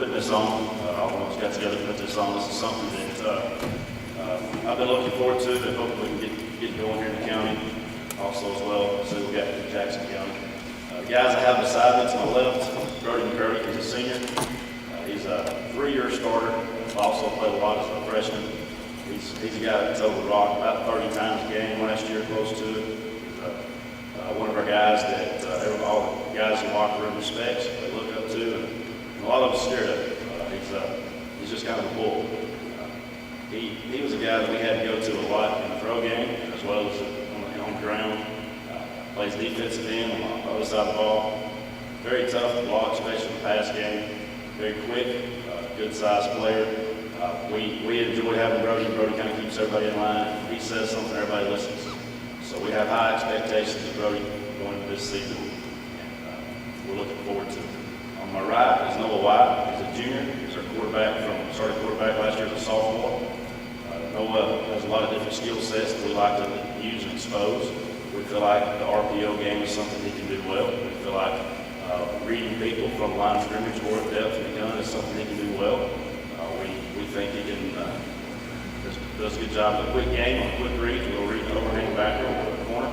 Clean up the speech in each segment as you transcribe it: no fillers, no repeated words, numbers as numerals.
putting this on. All of us got together to put this on. This is something that I've been looking forward to, that hopefully we can get going here in the county also as well. So we got in Jackson County. The guys I have beside me to my left, Brody McCurdy, he's a senior. He's a 3-year starter. Also played a lot as a freshman. He's a guy that told the rock about 30 times a game last year, close to it. He's one of our guys that all the guys in the locker room respects, they look up to, and a lot of us scared of him. He's just kind of a bull. He was a guy that we had to go to a lot in the throw game as well as on the ground. Plays defensive end on the other side of the ball. Very tough to block, especially in the pass game. Very quick, good sized player. We enjoy having Brody. Brody kind of keeps everybody in line. He says something, everybody listens. So we have high expectations of Brody going into this season, and we're looking forward to it. On my right is Noah White. He's a junior. He's our started quarterback last year as a sophomore. Noah has a lot of different skill sets that we like to use and expose. We feel like the RPO game is something he can do well. We feel like reading people from line of scrimmage or at depth and gun is something he can do well. We think he can does a good job of a quick game, on quick read. We'll read the overhang backer over the corner.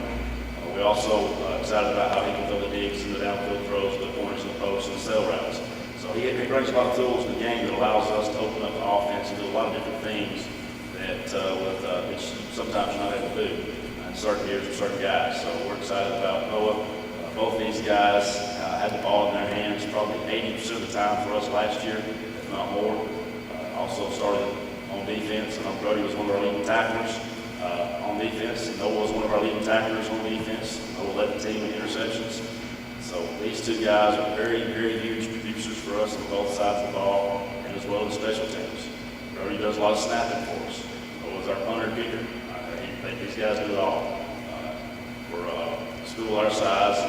We also excited about how he can throw the digs and the downfield throws, the corners and the posts and the sail routes. So he brings a lot of tools in the game that allows us to open up the offense and do a lot of different things that which sometimes you're not able to do in certain years with certain guys. So we're excited about Noah. Both these guys had the ball in their hands probably 80% of the time for us last year, if not more. Also started on defense. I know Brody was one of our leading tacklers on defense. Noah was one of our leading tacklers on defense. Noah led the team in interceptions. So these two guys are very, very huge producers for us on both sides of the ball and as well as special teams. Brody does a lot of snapping for us. Noah's our punter kicker. I think these guys do it all. For a school our size,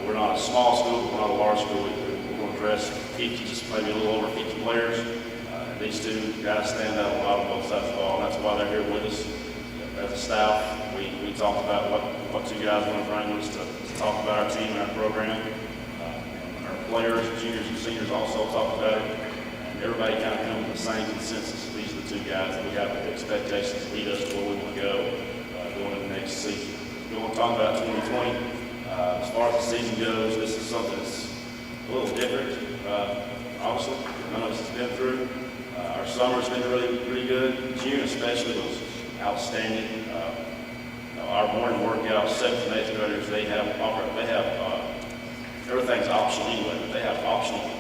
we're not a small school, but we're not a large school. We're going to dress 50, just maybe a little over 50 players. These two guys stand out a lot on both sides of the ball, and that's why they're here with us. As a staff, we talked about what two guys want to bring us to talk about our team and our program. And our players, juniors and seniors also talked about it. And everybody kind of comes to the same consensus. These are the two guys that we have the expectations to lead us to where we want to go going into the next season. We want to talk about 2020. As far as the season goes, this is something that's a little different, obviously. None of us has been through. Our summer's been really good. June especially was outstanding. Our morning workouts, 7th and 8th graders, they have everything's optional anyway, but they have optional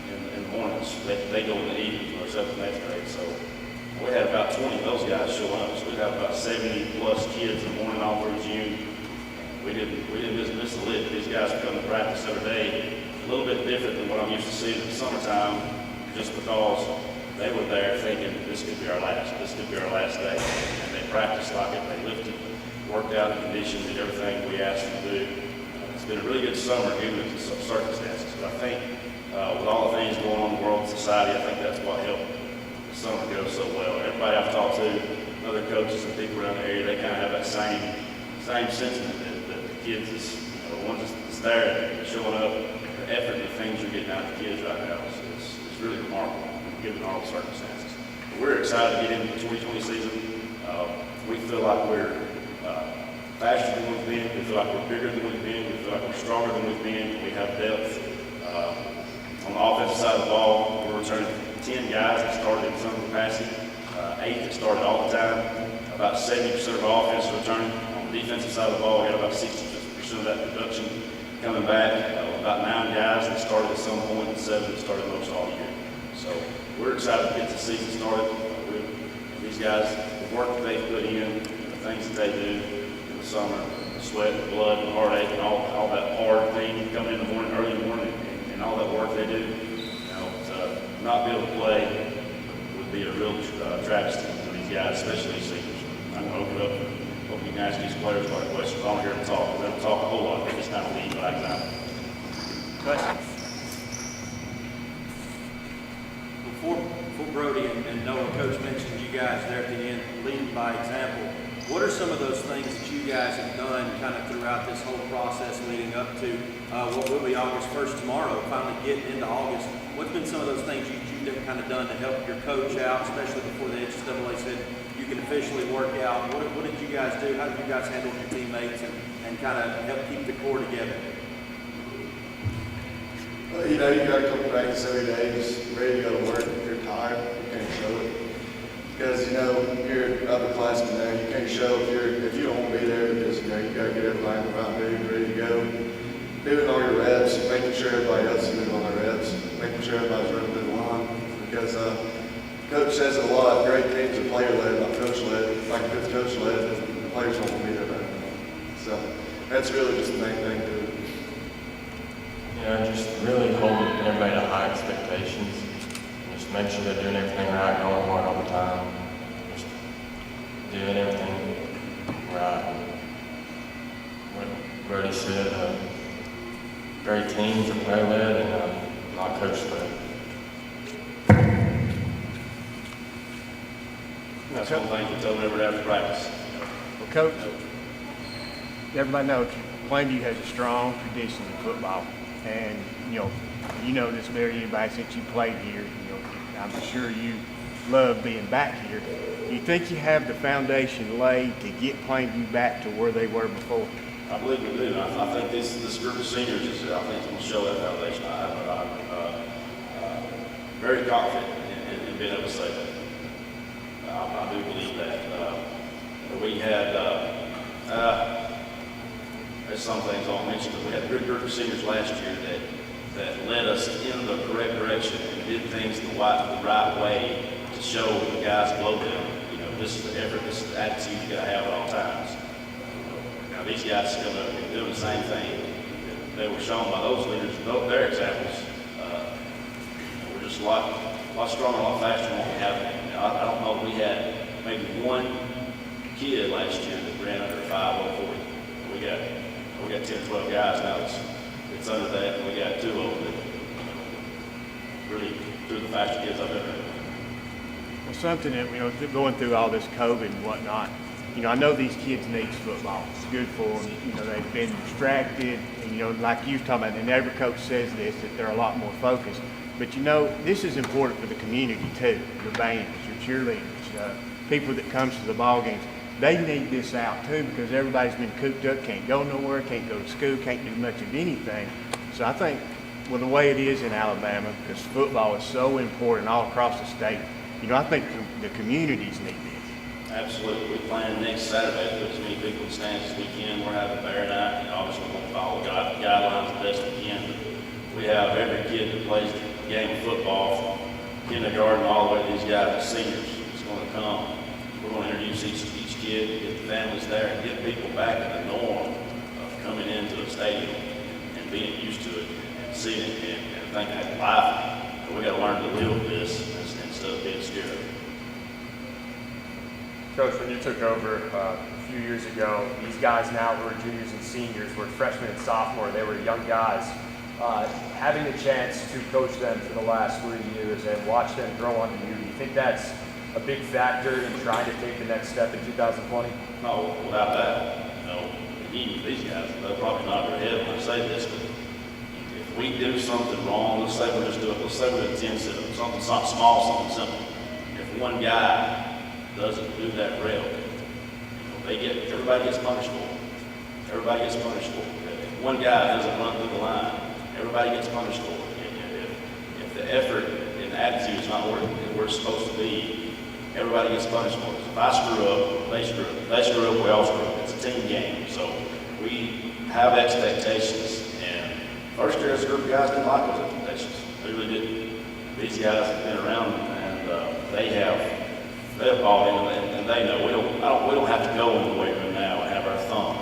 in the mornings. They go in the evening for our 7th and 8th grade. So we had about 20 of those guys show up. So we'd have about 70 plus kids in the morning all through June. We didn't miss the lift. These guys would come to practice every day. A little bit different than what I'm used to seeing in the summertime, just because they were there thinking this could be our last day. And they practiced like it. They lifted, worked out, conditioned, did everything we asked them to do. It's been a really good summer given the circumstances. But I think with all the things going on in the world and society, I think that's what helped the summer go so well. Everybody I've talked to, other coaches and people around the area, they kind of have that same sentiment that the kids is, the ones that's there, showing up, the effort and the things you're getting out of the kids right now is really remarkable given all the circumstances. But we're excited to get into the 2020 season. We feel like we're faster than we've been. We feel like we're bigger than we've been. We feel like we're stronger than we've been. We have depth. On the offensive side of the ball, we're returning 10 guys that started in some capacity, 8 that started all the time. About 70% of our offense is returning. On the defensive side of the ball, we got about 60% of that production coming back. About 9 guys that started at some point and 7 that started most all year. So we're excited to get the season started. These guys, the work that they've put in, the things that they do in the summer, the sweat, the blood, the heartache, and all that hard thing, coming in the morning, early in the morning, and all that work they do, to not be able to play would be a real travesty for these guys, especially these seniors. I'm going to open up and hope you can ask these players a lot of questions. I don't hear them talk. They don't talk a whole lot. They just kind of lead by example. Questions? Before Brody and Noah, Coach mentioned you guys there at the end leading by example. What are some of those things that you guys have done kind of throughout this whole process leading up to what will be August 1st tomorrow, finally getting into August? What's been some of those things you've kind of done to help your coach out, especially before the NCAA said you can officially work out? What did you guys do? How did you guys handle your teammates and kind of help keep the core together? Well, you know, you got to come to practice every day, just ready to go to work. If you're tired, you can't show it. Because, you know, you're upperclassmen there, you can't show if you don't want to be there, because, you know, you got to get everybody in the right mood, ready to go. Doing all your reps, making sure everybody else is doing all their reps, making sure everybody's running through the line. Because coach says a lot, great teams are player-led, not coach-led. Like if it's coach-led, the players don't want to be there. So that's really just the main thing to it. You know, just really holding everybody to high expectations. Just make sure they're doing everything right, going hard all the time. Just doing everything right. What Brody said, great teams are player-led and not coach-led. That's one thing we tell them every day after practice. Well, Coach, everybody knows Plainview has a strong tradition in football, and you know this better than anybody since you played here. I'm sure you love being back here. Do you think you have the foundation laid to get Plainview back to where they were before? I believe we do. I think this group of seniors is going to show that foundation. I'm very confident in being able to say that. I do believe that. We had, there's some things I'll mention, but we had a good group of seniors last year that led us in the correct direction and did things the right way to show the guys below them, this is the effort, this is the attitude you got to have at all times. Now these guys coming up and doing the same thing. They were shown by those leaders, their examples. We're just a lot stronger, a lot faster than what we have. I don't know if we had maybe one kid last year that ran under 5:04. We got 10, 12 guys now. It's under that, and we got 2 of them that really threw the faster kids I've ever had. Well, something that going through all this COVID and whatnot, I know these kids need football. It's good for them. They've been distracted, and like you were talking about, and every coach says this, that they're a lot more focused. But this is important for the community too. Your bands, your cheerleaders, people that comes to the ball games. They need this out too because everybody's been cooped up, can't go nowhere, can't go to school, can't do much of anything. So I think, the way it is in Alabama, because football is so important all across the state, I think the communities need this. Absolutely. We're playing next Saturday to put as many people in the stands as we can. We're having a bear night, and obviously we're going to follow guidelines the best we can. But we have every kid that plays the game of football from kindergarten all the way to these guys, the seniors, is going to come. We're going to introduce each kid, get the families there, and get people back in the norm of coming into the stadium and being used to it and seeing it and thinking it's life. But we got to learn to live with this instead of being scared of it. Coach, when you took over a few years ago, these guys now who are juniors and seniors were freshmen and sophomore. They were young guys. Having the chance to coach them for the last 3 years and watch them grow under you, do you think that's a big factor in trying to take the next step in 2020? No, without that, even these guys, they'll probably nod their head when I say this, but if we do something wrong, let's say we're doing 10 sit-ups, something small, something simple. If one guy doesn't do that rep, everybody gets punished for it. Everybody gets punished for it. If one guy doesn't run through the line, everybody gets punished for it. If the effort and the attitude is not where it's supposed to be, everybody gets punished for it. If I screw up, they screw up. If they screw up, we all screw up. It's a team game. So we have expectations. And first year as a group of guys didn't like those expectations. They really didn't. These guys have been around and they've bought in and they know we don't have to go in the weight room now and have our thumb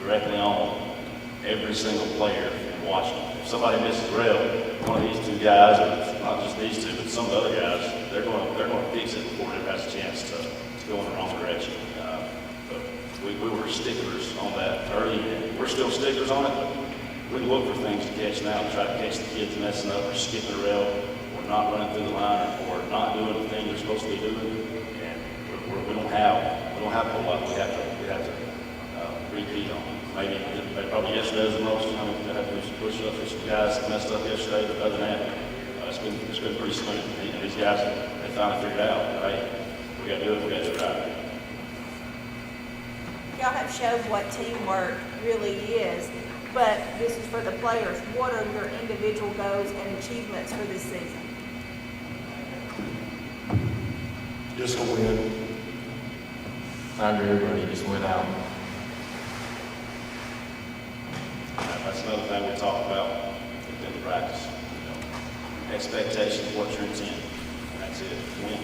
directly on every single player and watch them. If somebody misses a rep, one of these 2 guys, or not just these 2, but some of the other guys, they're going to fix it before it has a chance to go in the wrong direction. But we were sticklers on that early. We're still sticklers on it, but we look for things to catch now to try to catch the kids messing up or skipping a rep or not running through the line or not doing the thing they're supposed to be doing. And we don't have a whole lot we have to repeat on. Maybe probably yesterday was the most. They had to do some push-ups for some guys that messed up yesterday, but other than that, it's it's been pretty smooth. And these guys, they finally figured out, hey, we gotta do it right. Y'all have showed what teamwork really is, but this is for the players. What are your individual goals and achievements for this season? Just to win. I agree, everybody just went out. That's another thing we talk about in the practice. You know, expectation of what you're intending. And that's it. Win.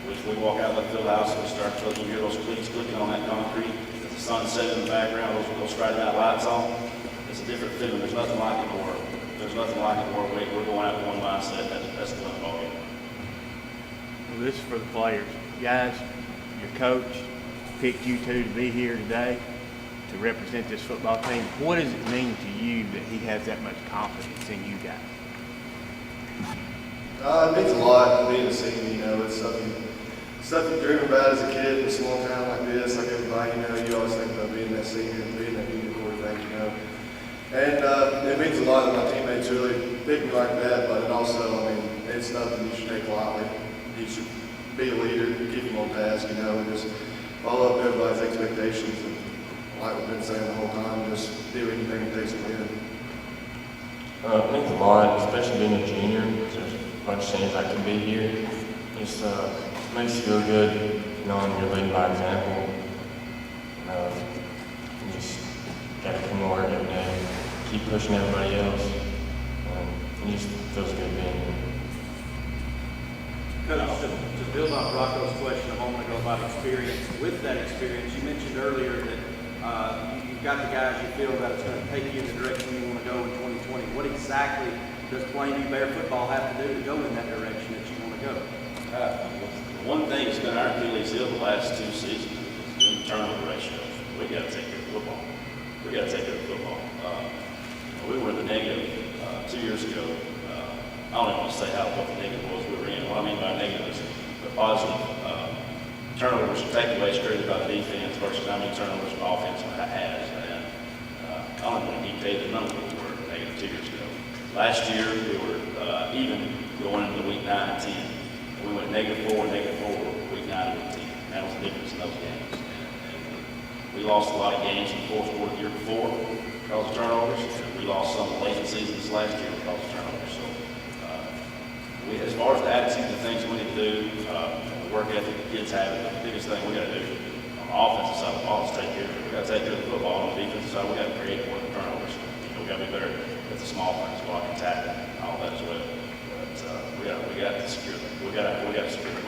If we walk out of the field house and we start to hear those cleats clicking on that concrete, as the sun's setting in the background, those Friday night lights on, it's a different feeling. There's nothing like it more. There's nothing like it more. We're going out with one mindset. That's the win ball game. Well, this is for the players. Guys, your coach picked you two to be here today to represent this football team. What does it mean to you that he has that much confidence in you guys? It means a lot being a senior, you know, it's stuff you dream about as a kid in a small town like this, like everybody, you know, you always think about being that senior and being that junior quarterback, you know. And it means a lot that my teammates really pick me like that, but it also, I mean, it's nothing you should take lightly. You should be a leader, keep them on task, you know, and just follow up everybody's expectations. And like we've been saying the whole time, just do anything it takes to win. It means a lot, especially being a junior. There's a bunch of seniors I could be here. Just makes you feel good knowing you're leading by example. You just gotta come to work every day, keep pushing everybody else. It just feels good being here. Coach, to build on Rocco's question a moment ago about experience, with that experience, you mentioned earlier that you've got the guys you feel that it's going to take you in the direction you want to go in 2020. What exactly does Plainview Bear football have to do to go in that direction that you want to go? One thing that's been our Achilles heel the last 2 seasons has been turnover ratios. We got to take care of football. We got to take care of football. We were in the negative 2 years ago. I don't even want to say what the negative was we were in. What I mean by negative is the positive turnovers, takeaways created by the defense versus how many turnovers the offense has. And I don't want to dictate the number we were negative 2 years ago. Last year, we were even going into week 9 and 10. We went -4 and -4 week 9 and week 10. That was the difference in those games. And we lost a lot of games in the fourth quarter the year before because of turnovers. And we lost some late in the season last year because of turnovers. So as far as the attitude, the things we need to do, the work ethic the kids have, the biggest thing we got to do on the offensive side of the ball is take care of it. We got to take care of the football. On the defensive side, we got to create more turnovers. We got to be better at the small things, blocking, tackling, all that as well. But we got to secure them. We got to secure them.